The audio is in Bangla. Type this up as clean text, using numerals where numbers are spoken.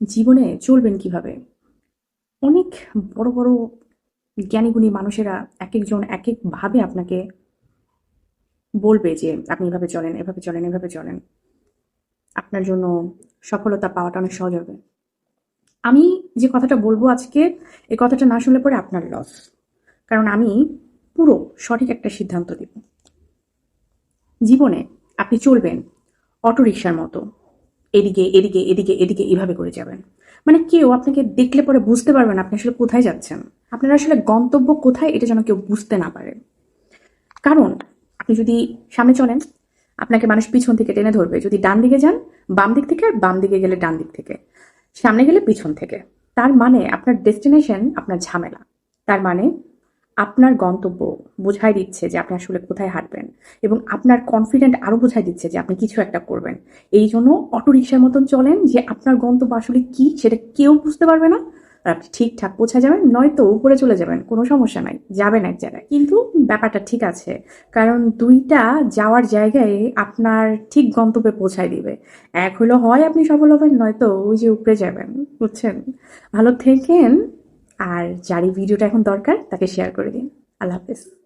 জীবনে চলবেন কিভাবে? অনেক বড়, বড় জ্ঞানীগুণী মানুষেরা একেকজন একেকভাবে আপনাকে বলবে যে, "আপনি এভাবে চলেন, এভাবে চলেন, এভাবে চলেন।" আপনার জন্য সফলতা পাওয়াটা অনেক সহজ হবে। আমি যে কথাটা বলব আজকে, এই কথাটা না শুনলে পরে আপনার লস। কারণ আমি পুরো সঠিক একটা সিদ্ধান্ত দিব। জীবনে আপনি চলবেন অটোরিকশার মতো। এদিকে, এদিকে, এদিকে, এদিকে এভাবে করে যাবেন। মানে কেউ আপনাকে দেখলে পরে বুঝতে পারবে না আপনি আসলে কোথায় যাচ্ছেন। আপনার আসলে গন্তব্য কোথায় এটা যেন কেউ বুঝতে না পারে। কারণ আপনি যদি সামনে চলেন, আপনাকে মানুষ পিছন থেকে টেনে ধরবে। যদি ডান দিকে যান, বাম দিক থেকে, আর বাম দিকে গেলে ডান দিক থেকে। সামনে গেলে পিছন থেকে। তার মানে আপনার ডেস্টিনেশন আপনার ঝামেলা। তার মানে আপনার গন্তব্য বোঝাই দিচ্ছে যে আপনি আসলে কোথায় হাঁটবেন এবং আপনার কনফিডেন্ট আরো বোঝাই দিচ্ছে যে আপনি কিছু একটা করবেন। এই জন্য অটোরিকশার মতন চলেন যে আপনার গন্তব্য আসলে কি সেটা কেউ বুঝতে পারবে না। আর আপনি ঠিকঠাক পৌঁছে যাবেন, নয়তো উপরে চলে যাবেন, কোনো সমস্যা নাই, যাবেন এক জায়গায়। কিন্তু ব্যাপারটা ঠিক আছে, কারণ দুইটা যাওয়ার জায়গায় আপনার ঠিক গন্তব্যে পৌঁছায় দিবে। এক হলো হয় আপনি সফল হবেন, নয়তো ওই যে উপরে যাবেন। বুঝছেন? ভালো থেকেন। আর যারই ভিডিওটা এখন দরকার তাকে শেয়ার করে দিন। আল্লাহ হাফেজ।